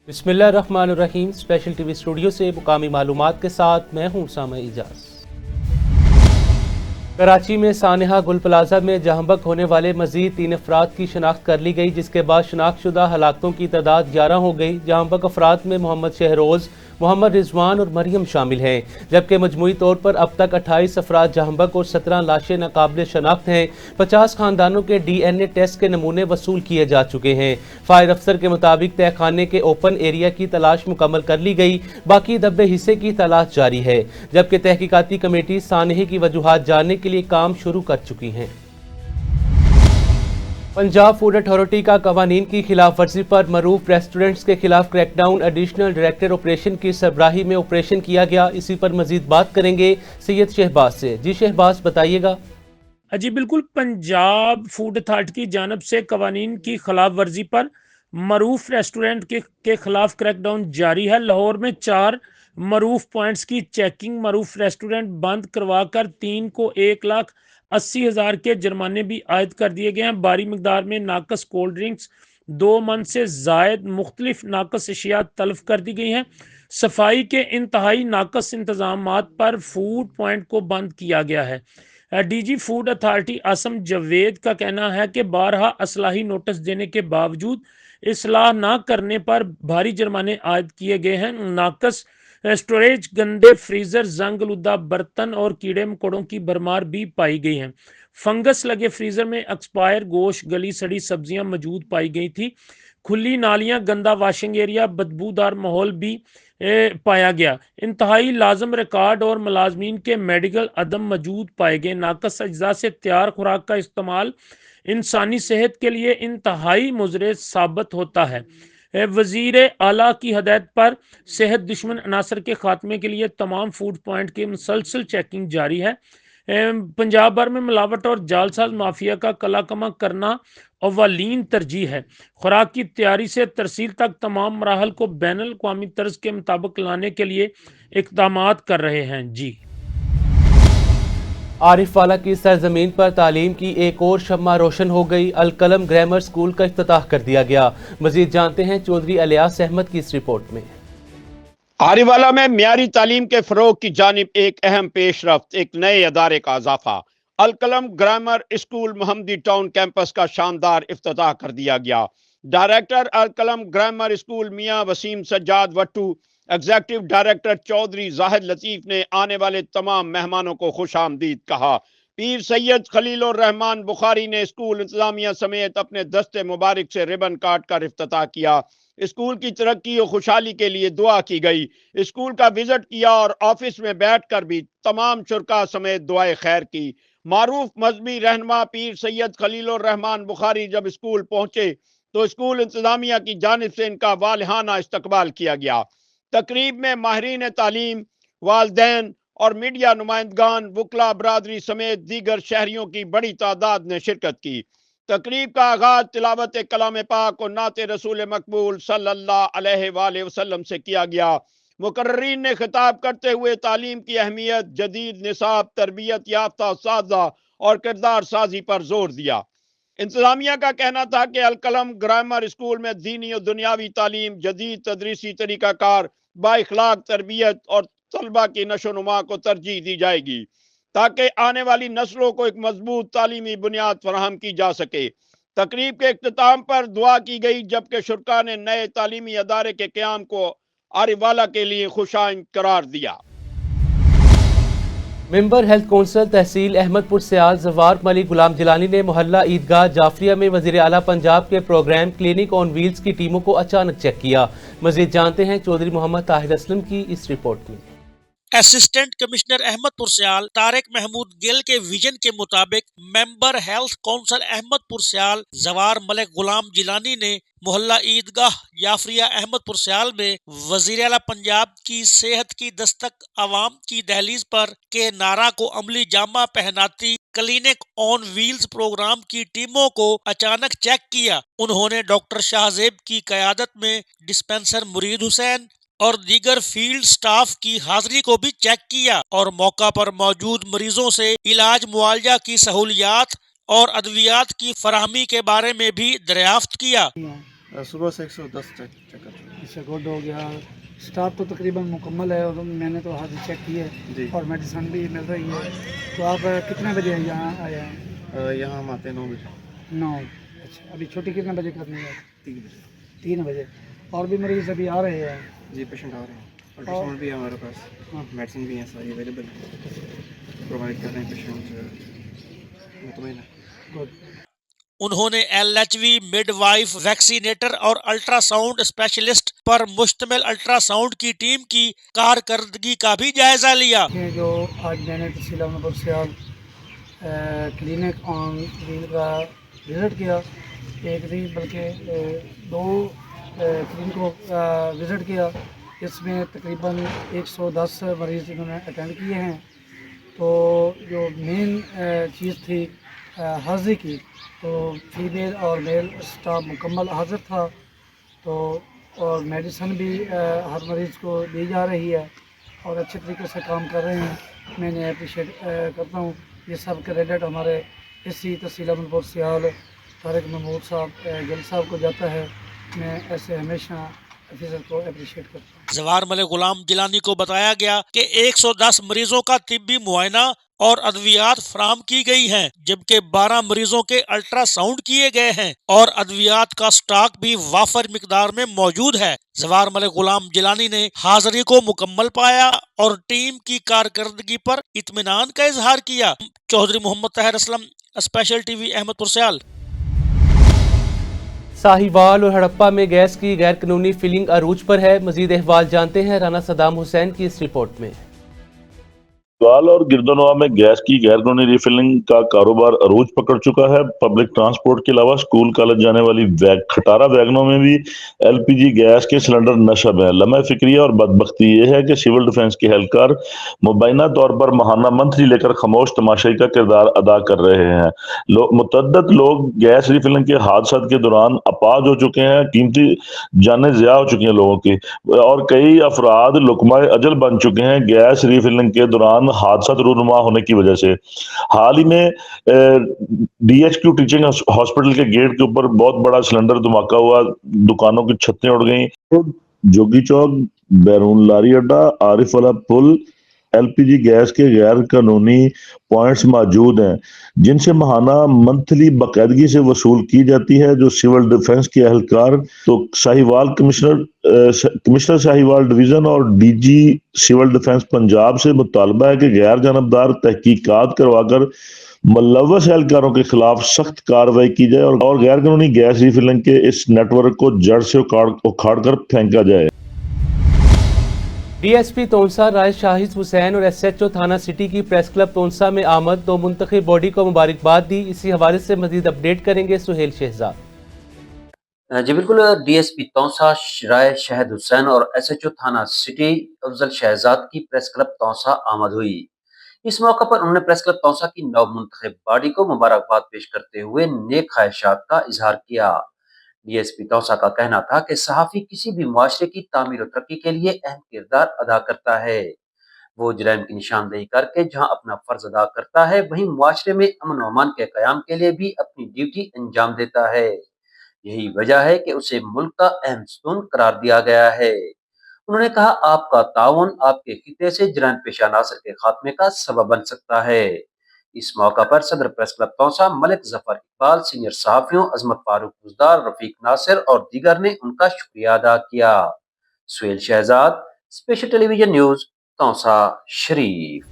बिस्मिल्लाहिर्रहमानिर्रहीम। Special TV studio से मुकामी मालूमात के साथ मैं हूं उसामा इजाज। कराची में सानेहा गुल प्लाजा में जहंबक होने वाले मजीद 3 अफराद की शनाख्त कर ली गई, जिसके बाद शनाख्त शुदा हलाकतों की तादाद 11 हो गई। जहंबक अफराद में मोहम्मद शहरोज, मोहम्मद रिजवान और मरियम शामिल हैं, जबकि मजमूई तौर पर अब तक 28 अफराद जहंबक और 17 लाशें नाकाबिल शनाख्त हैं। 50 खानदानों के DNA टेस्ट के नमूने वसूल किए जा चुके हैं। फायर अफसर के मुताबिक तहखाने के ओपन एरिया की तलाश मुकम्मल कर ली गई, बाकी दब्बे हिस्से की तलाश जारी है, जबकि तहकीकाती कमेटी सानहे की वजूहात जानने के लिए काम शुरू कर चुकी हैं। पंजाब फूड अथॉरिटी का कवानीन की खिलाफ वर्जी पर मरूफ रेस्टोरेंट्स के खिलाफ क्रैकडाउन। एडिशनल डायरेक्टर ऑपरेशन की सरबराही में ऑपरेशन किया गया। इसी पर मजीद बात करेंगे सैयद शहबाज से। जी शहबाज, बताइएगा। जी बिल्कुल, पंजाब फूड अथॉरिटी की जानब से कवानीन की खिलाफ वर्जी पर मरूफ रेस्टोरेंट के खिलाफ क्रैकडाउन जारी है। लाहौर में 4 मरूफ पॉइंट्स की चेकिंग, मरूफ रेस्टोरेंट बंद करवा कर 3 को 1,80,000 के जुर्माने भी आयद कर दिए गए हैं। भारी मकदार में नाकस कोल्ड ड्रिंक्स, 2 मन से जायद मुख्तलिफ नाकस अशिया तल्फ कर दी गई हैं। सफाई के इंतहाई नाकस इंतजामात पर फूड पॉइंट को बंद किया गया है। DG food authority Assam Javed का कहना है कि बारहा असलाही नोटिस देने के बावजूद इस्लाह न करने पर भारी जुर्माने आयद किए गए हैं। नाकस स्टोरेज, गंदे फ्रीजर, जंगलुदा बर्तन और कीड़े मकोड़ों की भरमार भी पाई गई है। फंगस लगे फ्रीजर में एक्सपायर गोश्त, गली सड़ी सब्जियां मौजूद पाई गई थी। खुली नालियां, गंदा वाशिंग एरिया, बदबूदार माहौल भी पाया गया। इंतहाई लाजम रिकॉर्ड और मुलाजमीन के मेडिकल अदम मौजूद पाए गए। नाकस अज्जा से तैयार खुराक का इस्तेमाल इंसानी सेहत के लिए इंतहाई मुजरे साबित होता है। वजीर आला की हदायत पर सेहत दुश्मन अनासर के खात्मे के लिए तमाम फूड पॉइंट की मुसलसल चेकिंग जारी है। पंजाब भर में मिलावट और जालसाज माफिया का कलाकमा करना अव्वलीन तरजीह है। खुराक की तैयारी से तरसील तक तमाम मराहल को बैनुल अक़वामी तर्ज के मुताबिक लाने के लिए इक़दामात कर रहे हैं। जी आरिफ वाला की सरजमीन पर तालीम की एक और शम्मा रोशन हो गई। अलकलम ग्रामर स्कूल का इफ्तिताह कर दिया गया। मजीद जानते हैं चौधरी अलियास अहमद की इस रिपोर्ट में। आरिवाला में मियारी तालीम के फरोग की जानिब एक अहम पेशरफ्त, एक नए अदारे का इजाफा। अलकलम ग्रामर स्कूल मोहम्मदी टाउन कैंपस का शानदार इफ्तिताह कर दिया गया। डायरेक्टर अलकलम ग्रामर स्कूल मियां वसीम सज्जाद वट्टू, एग्जीक्यूटिव डायरेक्टर चौधरी जाहिद लतीफ़ ने आने वाले तमाम मेहमानों को खुश आमदीद कहा। पीर सैयद खलीलुर रहमान बुखारी ने स्कूल इंतजामिया समेत अपने दस्ते मुबारक से रिबन काट कर इफ्तिताह किया। स्कूल की तरक्की और खुशहाली के लिए दुआ की गई। स्कूल का विजिट किया और ऑफिस में बैठकर भी तमाम शुरका समेत दुआए खैर की। मारूफ मजहबी रहनुमा पीर सैयद खलीलुर रहमान बुखारी जब स्कूल पहुंचे तो स्कूल इंतजामिया की जानिब से इनका वालिहाना इस्तकबाल किया गया। तकरीब में माहिरीन तालीम, वालदैन और मीडिया नुमाइंदगान, वकला बरादरी समेत दीगर शहरियों की बड़ी तादाद ने शिरकत की। तकरीब का आगाज तिलावत कलाम पाक और नाते रसूल मकबूल सल्लल्लाहु अलैहि वसल्लम से किया गया। मुकर्रीन ने खिताब करते हुए तालीम की अहमियत, जदीद निसाब, तरबियत याफ्ता साजा और किरदार साजी पर जोर दिया। इंतजामिया का कहना था कि अलकलम ग्रामर स्कूल में दीनी और दुनियावी तालीम, जदीद तदरीसी तरीकाकार, बाइखलाक तरबियत और तलबा की नशोनुमा को तरजीह दी जाएगी ताकि आने वाली नस्लों को एक मजबूत तालीमी बुनियाद फराहम की जा सके। तकरीब के इख्तिताम पर दुआ की गई, जबकि शुरका ने नए तालीमी अदारे के क़याम को आरिवाला के लिए खुशाइन करार दिया। मेंबर हेल्थ कौंसिल तहसील अहमदपुर सयाल जवार मलिक गुलाम जिलानी ने मोहल्ला ईदगाह जाफरिया में वजीर आला पंजाब के प्रोग्राम क्लिनिक ऑन व्हील्स की टीमों को अचानक चेक किया। मजीद जानते हैं चौधरी मोहम्मद ताहिर असलम की इस रिपोर्ट में। असिस्टेंट कमिश्नर अहमदपुर सयाल तारिक महमूद गिल के विजन के मुताबिक member health council Ahmadpur Sial जवार मलिक गुलाम जिलानी ने मोहल्ला ईदगाह जाफरिया अहमदपुर सयाल में वजीर आला पंजाब की सेहत की दस्तक आवाम की दहलीज पर के नारा को अमली जामा पहनाती क्लिनिक ऑन व्हील्स प्रोग्राम की टीमों को अचानक चेक किया। उन्होंने डॉक्टर शाहजेब की क़यादत में डिस्पेंसर मुरीद हुसैन और दीगर फील्ड स्टाफ की हाजिरी को भी चेक किया और मौका पर मौजूद मरीजों से इलाज मुआवजा की सहूलियात और अद्वियात की फराहमी के बारे में भी दरियाफ्त किया। सुबह से 110 चेक कर चुके अच्छा गुड हो गया। स्टाफ तो तकरीबन मुकम्मल है और मैंने तो हाथ चेक किए जी। और मेडिसिन भी मिल रही है। तो आप कितने बजे यहाँ आए हैं? हैं। यहाँ हम आते हैं 9 बजे। 9। अच्छा, अभी छुट्टी कितने बजे करनी है? 3 बजे। 3 बजे। और भी मरीज अभी आ रहे हैं? जी, पेशेंट आ रहे हैं। अल्ट्रासाउंड भी है हमारे पास, हाँ। मेडिसिन भी है, सारी अवेलेबल है, प्रोवाइड कर रहे हैं पेशेंट मुतमईन है। गुड। उन्होंने LHV, मिडवाइफ, वैक्सीनेटर और अल्ट्रासाउंड स्पेशलिस्ट पर मुश्तमिल अल्ट्रासाउंड की टीम की कारकर्दगी का भी जायजा लिया। ये जो आज मैंने तहसील अहमदपुर सियाल क्लिनिक ऑन व्हील का विज़िट किया, एक नहीं बल्कि 2 क्लिनिकों का विज़िट किया। इसमें तकरीबन 110 मरीज़ इन्होंने अटेंड किए हैं। तो जो मेन चीज़ थी हाज़िरी की, तो फीमेल और मेल स्टाफ मुकम्मल हाज़िर था। तो और मेडिसिन भी हर मरीज़ को दी जा रही है और अच्छे तरीके से काम कर रहे हैं। मैंने अप्रिशिएट करता हूँ। ये सब क्रेडिट हमारे इसी तहसील अहमदपुर सियाल तारिक महमूद साहब गिल साहब को जाता है। मैं ऐसे हमेशा ऑफिसर को अप्रिशिएट करता हूँ। जवार मलिक गुलाम जिलानी को बताया गया कि 110 मरीजों का तिब्बी मुआयना और अद्वियात फराहम की गई हैं, जबकि 12 मरीजों के अल्ट्रासाउंड किए गए हैं और अद्वियात का स्टॉक भी वाफर मिकदार में मौजूद है। जवार मलिक गुलाम जिलानी ने हाजिरी को मुकम्मल पाया और टीम की कारकर्दगी पर इत्मीनान का इजहार किया। चौधरी मोहम्मद ताहिर असलम, स्पेशल टीवी, अहमदपुर सियाल। साहिवाल और हड़प्पा में गैस की गैर कानूनी फिलिंग अरूज पर है। मजीद अहवाल जानते हैं राना सदाम हुसैन की इस रिपोर्ट में। साहिवाल और गिरदनवा में गैस की गैर कानूनी रिफिलिंग का कारोबार अरूज पकड़ चुका है। पब्लिक ट्रांसपोर्ट के अलावा स्कूल कॉलेज जाने वाली खटारा वैगनों में भी LPG गैस के सिलेंडर नशब है। लम्हा फिक्रिया और बदबख्ती ये है कि सिविल डिफेंस के एहलकार मुबैना तौर पर माहाना मंथली लेकर खामोश तमाशाई का किरदार अदा कर रहे हैं। मुतअद्दिद लोग गैस रिफिलिंग के हादसा के दौरान अपाज हो चुके हैं, कीमती जानें ज़िया हो चुकी हैं लोगों की, और कई अफराद लुकमाए अजल बन चुके हैं गैस रिफिलिंग के दौरान हादसा रूनुमा होने की वजह से। हाल ही में DHQ टीचिंग हॉस्पिटल के गेट के ऊपर बहुत बड़ा सिलेंडर धमाका हुआ, दुकानों की छतें उड़ गई। जोगी चौक, बैरून लारी अड्डा, आरिफ वाला पुल LPG गैस के गैर कानूनी पॉइंट्स मौजूद हैं जिनसे माहाना मंथली बाकायदगी से वसूल की जाती है। जो सिविल डिफेंस के एहलकार तो साहिवाल कमिश्नर साहिवाल डिवीजन और DG सिविल डिफेंस पंजाब से मुतालबा है कि गैर जानबदार तहकीकात करवाकर मुलव्वस एहलकारों के खिलाफ सख्त कार्रवाई की जाए और गैर कानूनी गैस रिफिलिंग के इस नेटवर्क को जड़ से उखाड़ कर फेंका जाए। DSP तोनसा राय शाहिद हुसैन और SHO थाना सिटी की प्रेस क्लब तोनसा में आमद, 2 मुंतखब बॉडी को मुबारकबाद दी। इसी हवाले से मजीद अपडेट करेंगे सुहेल शहजाद। जी बिल्कुल, DSP तोनसा राय शाहिद हुसैन और SHO थाना सिटी अफजल शहजाद की प्रेस क्लब तोनसा आमद हुई। इस मौका पर उन्होंने प्रेस क्लब तोनसा की नव मुंतखब बॉडी को मुबारकबाद पेश करते हुए नेक ख्वाहिशात का इजहार किया। DSP तोनसा का कहना था कि सहाफ़ी किसी भी मुआशरे की तामीर और तरक्की के लिए अहम किरदार अदा करता है। वो जुराइम की निशानदेही करके जहां अपना फर्ज अदा करता है, वहीं मुआशरे में अमन व अमान के क़याम के लिए भी अपनी ड्यूटी अंजाम देता है। यही वजह है कि उसे मुल्क का अहम सुतून करार दिया गया है। उन्होंने कहा, आपका ताउन आपके खिते से जुराइम पेशा अनासर के खात्मे का सबब बन सकता है। इस मौका पर सदर press club Taunsa Malik Zafar Iqbal, senior सहाफियों अजमत फारूक गुजदार, रफीक नासिर और दीगर ने उनका शुक्रिया अदा किया। Suhail Shahzad, special television news, Taunsa Sharif.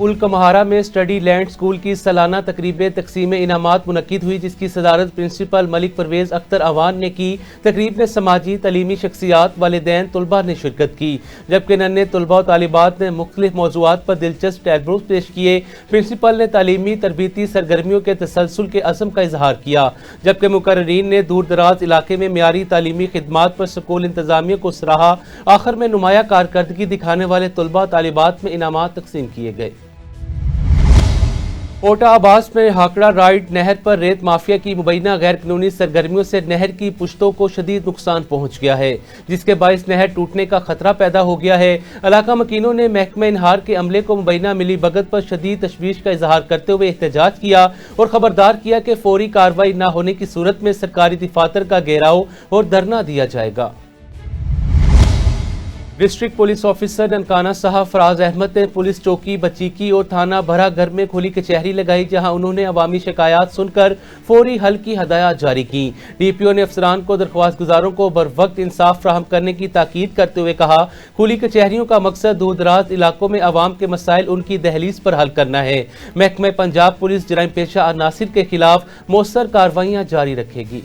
उलकमहारा में स्टडी लैंड स्कूल की सालाना तकरीब तकसीम इनामात मुनक्किद हुई, जिसकी सदारत प्रिंसिपल मलिक परवेज अख्तर अवान ने की। तकरीब में समाजी तलीमी शख्सियात, वालिदैन, तलबा ने शिरकत की, जबकि नन्हे तलबा और तालिबात ने मुख्तलिफ मौज़ूआत पर दिलचस्प टैबलोस पेश किए। प्रिंसिपल ने तालीमी तरबीती सरगर्मियों के तसलसल के अज़्म का इजहार किया, जबकि मुकर्रीन ने दूर दराज इलाके में मियारी तालीमी खिदमात पर स्कूल इंतजामिया को सराहा। आखिर में नुमाया कारकर्दगी दिखाने वाले तलबा तालिबात में इनामात तकसीम किए गए। ओटा आबास में हाकड़ा राइड नहर पर रेत माफिया की मुबैना गैर कानूनी सरगर्मियों से नहर की पुश्तों को शदीद नुकसान पहुंच गया है, जिसके बायस नहर टूटने का खतरा पैदा हो गया है। इलाका मकीनों ने महकमा इनहार के अमले को मुबैना मिली भगत पर शदीद तशवीश का इजहार करते हुए एहतजाज किया और खबरदार किया कि फौरी कार्रवाई न होने की सूरत में सरकारी दफातर का घेराव और धरना दिया जाएगा। डिस्ट्रिक्ट पुलिस ऑफिसर ननकाना साहब फराज अहमद ने पुलिस चौकी बचीकी और थाना भरा घर में खुली कचहरी लगाई, जहां उन्होंने अवामी शिकायत सुनकर फौरी हल की हदायत जारी की। डीपीओ ने अफसरान को दरख्वास्त गुजारों को बर वक्त इंसाफ फ्राहम करने की ताकीद करते हुए कहा, खुली कचहरियों का मकसद दूर दराज इलाकों में अवाम के मसाइल उनकी दहलीज पर हल करना है। महकमा पंजाब पुलिस जराइम पेशा अनासिर के खिलाफ मौसर कार्रवाइयां जारी रखेगी।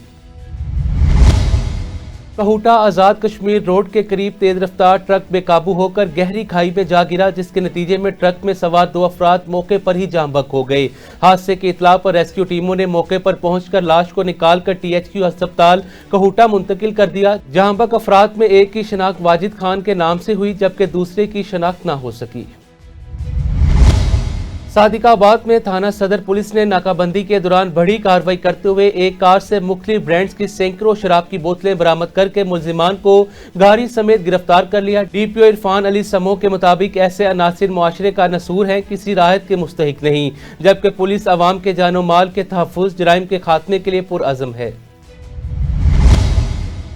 कहूटा आज़ाद कश्मीर रोड के करीब तेज रफ्तार ट्रक बेकाबू होकर गहरी खाई में जा गिरा, जिसके नतीजे में ट्रक में सवार 2 अफराद मौके पर ही जाम बक हो गए। हादसे की इतला पर रेस्क्यू टीमों ने मौके पर पहुंचकर लाश को निकालकर THQ अस्पताल कहूटा मुंतकिल कर दिया। जाम बक अफराद में एक की शनाख्त वाजिद खान के नाम से हुई, जबकि दूसरे की शनाख्त न हो सकी। सादिकाबाद में थाना सदर पुलिस ने नाकाबंदी के दौरान बड़ी कार्रवाई करते हुए एक कार से मुख्तलिफ ब्रांड्स की सैकड़ों शराब की बोतलें बरामद करके मुलजिमान को गाड़ी समेत गिरफ्तार कर लिया। डीपीओ इरफान अली समो के मुताबिक ऐसे अनासिर मुआशरे का नसूर हैं, किसी राहत के मुस्तहिक नहीं, जबकि पुलिस अवाम के जानो माल के तहफ़्फ़ुज़ जराइम के खात्मे के लिए पुरअज़म है।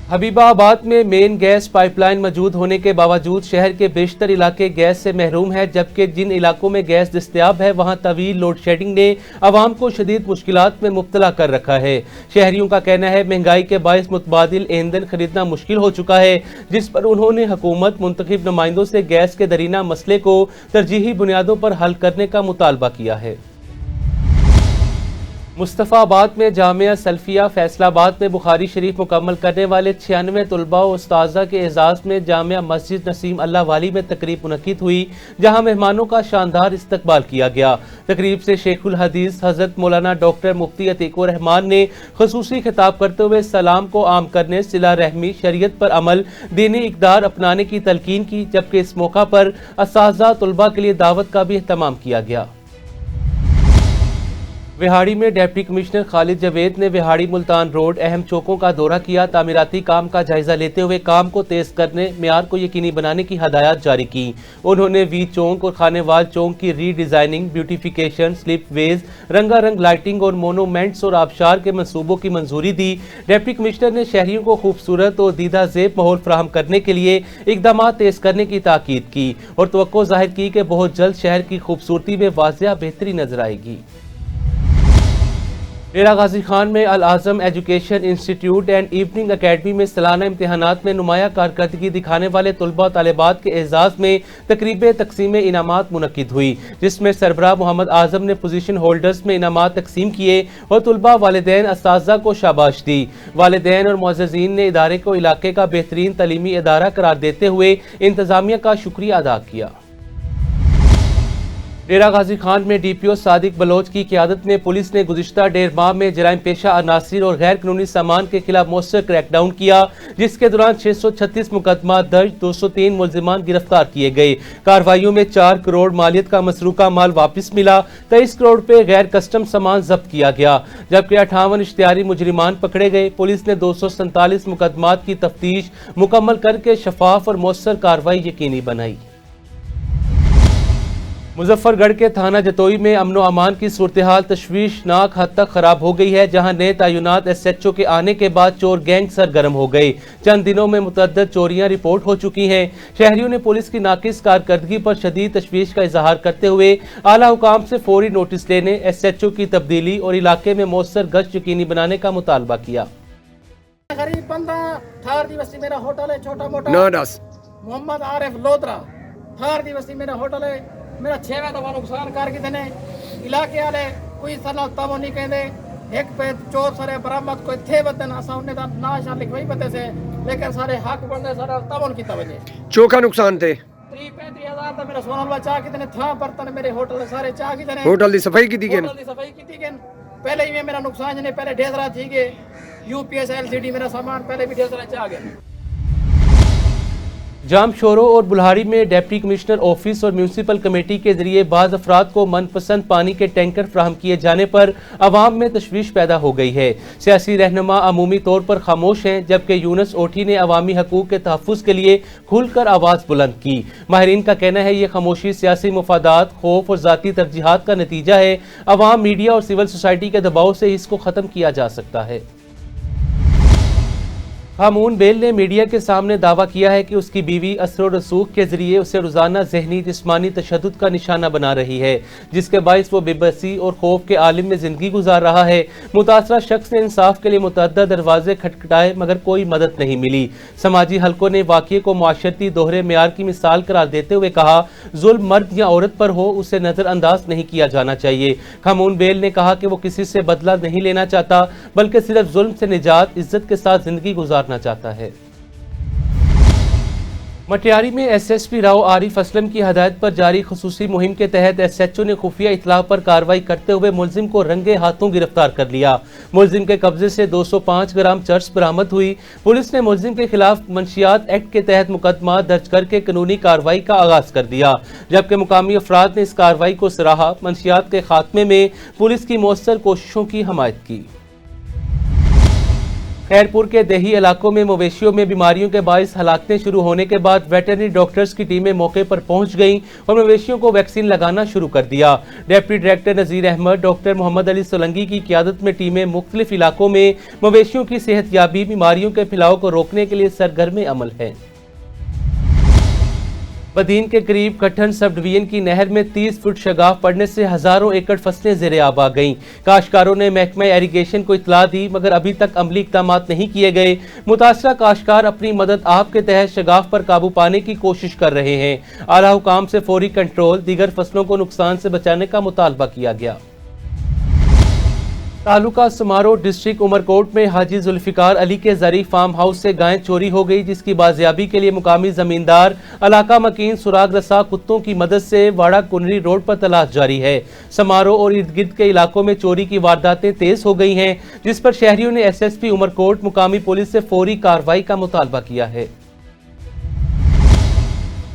हबीबाबाद में मेन गैस पाइपलाइन मौजूद होने के बावजूद शहर के बेशतर इलाके गैस से महरूम है, जबकि जिन इलाकों में गैस दस्तयाब है वहां तवील लोड शेडिंग ने आवाम को शदीद मुश्किलात में मुब्तला कर रखा है। शहरियों का कहना है महंगाई के बायस मुतबादिल ईंधन खरीदना मुश्किल हो चुका है, जिस पर उन्होंने हुकूमत मुंतखब नुमाइंदों से गैस के दरीना मसले को तरजीही बुनियादों पर हल करने का मुतालबा किया है। मुस्तफ़ाबाद में जामिया सल्फिया फैसलाबाद में बुखारी शरीफ मुकम्मल करने वाले 96 तलबा और उस्ताज़ा के एजाज़ में जामिया मस्जिद नसीम अल्लाह वाली में तकरीब मुनक्किद हुई, जहां मेहमानों का शानदार इस्तकबाल किया गया। तकरीब से शेखुल हदीस हज़रत मौलाना डॉक्टर मुफ्ती अतीकुर रहमान ने ख़ुसूसी खिताब करते हुए सलाम को आम करने, सिला रहमी, शरीयत पर अमल, दीनी इक़दार अपनाने की तलकीन की, जबकि इस मौका पर असातिज़ा तलबा के लिए दावत का भी एहतमाम किया गया। विहाड़ी में डिप्टी कमिश्नर खालिद जावेद ने विहाड़ी मुल्तान रोड अहम चौकों का दौरा किया। तामीराती काम का जायजा लेते हुए काम को तेज करने, मेयार को यकीनी बनाने की हदायत जारी की। उन्होंने वी चौक और खानेवाल चौक की रीडिजाइनिंग, ब्यूटिफिकेशन, स्लिप वेज, रंगारंग लाइटिंग और मोनूमेंट्स और आबशार के मंसूबों की मंजूरी दी। डिप्टी कमिश्नर ने शहरियों को खूबसूरत और दीदा ज़ेब माहौल फराहम करने के लिए इकदाम तेज करने की ताकीद की और तवक्को जाहिर की कि बहुत जल्द शहर की खूबसूरती में वाज़िया बेहतरी नजर आएगी। डेरा गाजी खान में Al Azam education institute and evening academy में सालाना इम्तिहानात में नुमाया कारकर्दगी दिखाने वाले तलबा तालिबात के एजाज में तकरीब तकसीम इनामात मुनक्किद हुई, जिसमें सरबराह मोहम्मद आजम ने पोजीशन होल्डर्स में इनामात तकसीम किए और तलबा वालिदैन अस्ताज़ा को शाबाश दी। वालिदैन और मुअज़्ज़िज़ीन ने इदारे को इलाके का बेहतरीन तलीमी इदारा करार देते हुए इंतजामिया का शुक्रिया अदा किया। डेरा गाजी खान में डीपीओ सादिक बलोच की क़यादत में पुलिस ने गुज़िश्ता 1.5 माह में जराइम पेशा अनासिर और गैर कानूनी सामान के खिलाफ मौसर क्रैकडाउन किया, जिसके दौरान 636 मुकदमा दर्ज, 203 मुलजिमान गिरफ्तार किए गए। कार्रवाइयों में 4 करोड़ मालियत का मसरूका माल वापस मिला, 23 करोड़ रुपए गैर कस्टम सामान जब्त किया गया, जबकि 58 इश्तिहारी मुजरिमान पकड़े गए। पुलिस ने 247 मुकदमात की तफ्तीश मुकम्मल करके शफाफ और मौसर कार्रवाई यकीनी बनाई। मुजफ्फरगढ़ के थाना जतोई में अमन व अमान की सूरत हाल तशवीशनाक हद तक खराब हो गई है, जहां नए तयनात SHO के आने के बाद चोर गैंग सरगर्म हो गए। चंद दिनों में मुतअद्दिद चोरियां रिपोर्ट हो चुकी हैं। शहरियों ने पुलिस की नाकिस कारकर्दगी पर शदीद तशवीश का इजहार करते हुए आला हुकाम से फौरी नोटिस लेने, SHO की तब्दीली और इलाके में मौसर गश्त यकीनी बनाने का मुतालबा किया। गरीब बंदा थार दी बस्ती मेरा होटल है, छोटा मोटा मोहम्मद आरिफ लोधरा थार दी बस्ती मेरा होटल है। मेरा 6वें दफा नुकसान करके देने इलाके वाले कोई सलाह तब नहीं कहते। एक पे चोर सारे बरामद कोई थे बदन असा उन्हें दा नाशा लिखवाई बते से, लेकिन सारे हक बनदे सारा तब की तवजे चोखा नुकसान थे। 30-35 तो मेरा सोना वाला चाह की देने था, बर्तन मेरे होटल सारे चाह की देने, होटल दी सफाई की थी के होटल दी सफाई की थी के पहले ही मेरा नुकसान जने पहले ढेर सारा थी के UPS LCD मेरा सामान पहले भी ढेर सारा चाह गया। जाम शोरों और बुल्हारी में डिप्टी कमिश्नर ऑफिस और म्यूनसिपल कमेटी के जरिए बाज़ अफराद को मनपसंद पानी के टैंकर फ्राहम किए जाने पर अवाम में तशवीश पैदा हो गई है। सियासी रहनुमा अमूमी तौर पर खामोश हैं, जबकि यूनुस ओठी ने अवामी हकूक़ के तहफ़्फ़ुज़ के लिए खुलकर आवाज़ बुलंद की। माहिरीन का कहना है ये खामोशी सियासी मुफादात, खौफ और ज़ाती तरजीहात का नतीजा है। अवाम, मीडिया और सिविल सोसाइटी के दबाव से इसको ख़त्म किया जा सकता है। हामून बेल ने मीडिया के सामने दावा किया है कि उसकी बीवी असर और रसूख के जरिए उसे रोजाना जहनी जिस्मानी तशद्दुद का निशाना बना रही है, जिसके बाइस वो बेबसी और खौफ के आलिम में जिंदगी गुजार रहा है। मुतासरा शख्स ने इंसाफ के लिए मुतअद्दिद दरवाजे खटखटाए मगर कोई मदद नहीं मिली। समाजी हलकों ने वाक़ये को मुआशरती दोहरे मेयार की मिसाल करार देते हुए कहा, जुल्म मर्द या औरत पर हो उसे नजरअंदाज नहीं किया जाना चाहिए। हामून बेल ने कहा कि वो किसी से बदला नहीं लेना चाहता, बल्कि सिर्फ जुल्म से निजात, इज्जत के साथ जिंदगी गुजारना चाहता है। मटियारी में एसएसपी राव आरिफ असलम की हदायत पर जारी खुसूसी मुहिम के तहत एसएचओ ने खुफिया इत्तला पर कार्रवाई करते हुए मुलजिम को रंगे हाथों गिरफ्तार कर लिया। मुलजिम के कब्जे से 205 ग्राम चर्स बरामद हुई। पुलिस ने मुलजिम के खिलाफ मंशियात एक्ट के तहत मुकदमा दर्ज करके कानूनी कार्रवाई का आगाज कर दिया, जबकि मुकामी अफराद ने इस कार्रवाई को सराहा। मंशियात के खात्मे में पुलिस की मौसर कोशिशों की हमायत की। खैरपुर के देही इलाकों में मवेशियों में बीमारियों के बाइस हलाकतें शुरू होने के बाद वेटरनरी डॉक्टर्स की टीमें मौके पर पहुंच गईं और मवेशियों को वैक्सीन लगाना शुरू कर दिया। डिप्टी डायरेक्टर नज़ीर अहमद, डॉक्टर मोहम्मद अली सोलंगी की क़ियादत में टीमें मुख्तलिफ इलाकों में मवेशियों की सेहतयाबी, बीमारियों के फैलाव को रोकने के लिए सरगर्म अमल है। बदीन के करीब कठन सब डिवीजन की नहर में 30 फुट शगाफ पड़ने से हजारों एकड़ फसलें ज़ेरे आब आ गईं। काश्तकारों ने महकमा इरिगेशन को इत्तला दी मगर अभी तक अमली इक़दाम नहीं किए गए। मुतासरा काश्तकार अपनी मदद आप के तहत शगाफ पर काबू पाने की कोशिश कर रहे हैं। आला हुकाम से फौरी कंट्रोल, दीगर फसलों को नुकसान से बचाने का मुतालबा किया गया। तालुका समारो डिस्ट्रिक्ट उमरकोट में हाजी जुल्फिकार अली के ज़री फार्म हाउस से गाय चोरी हो गई, जिसकी बाजियाबी के लिए मुकामी जमींदार इलाका मकीन सुराग रसा कुत्तों की मदद से वाड़ा कुनरी रोड पर तलाश जारी है। समारो और इर्द गिर्द के इलाकों में चोरी की वारदातें तेज हो गई हैं, जिस पर शहरियों ने एसएसपी उमरकोट मुकामी पुलिस से फौरी कार्रवाई का मुतालबा किया है।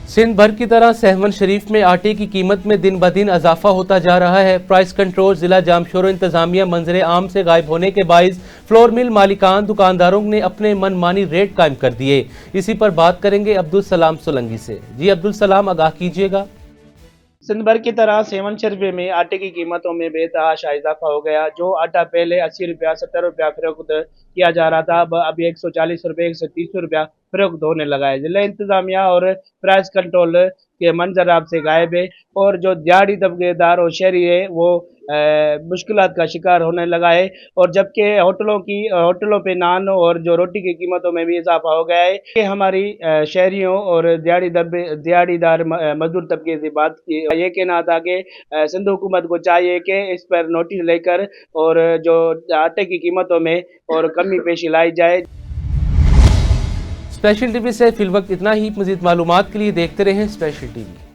सिंध भर की तरह सहवन शरीफ में आटे की कीमत में दिन ब दिन इजाफा होता जा रहा है। प्राइस कंट्रोल जिला जामशोरो इंतजामिया मंजरे आम से गायब होने के बाइस फ्लोर मिल मालिकान दुकानदारों ने अपने मनमानी रेट कायम कर दिए। इसी पर बात करेंगे अब्दुल सलाम सोलंगी से। जी अब्दुल सलाम, आगाह कीजिएगा। सिंध भर की तरह सेवन शरीफ में आटे की कीमतों में बेतहाशा इजाफा हो गया। जो आटा पहले 80 रुपया 70 रुपया फरोख्त किया जा रहा था, अब अभी 140 रुपये 130 रुपया फरोख्त होने लगा है। जिला इंतजामिया और प्राइस कंट्रोल के मंजराब से गायब है और जो दिहाड़ी तबकेदार और शहरी है वो मुश्किलात का शिकार होने लगा है। और जबकि होटलों पे नान और जो रोटी की कीमतों में भी इजाफा हो गया है। कि हमारी शहरियों और दिहाड़ीदार मजदूर तबके से बात की, ये कहना था कि सिंध हुकूमत को चाहिए कि इस पर नोटिस लेकर और जो आटे की कीमतों में और कमी पेशी लाई जाए। स्पेशल टीवी से फिल वक्त इतना ही। मज़ीद मालूमात के लिए देखते रहें स्पेशल टीवी।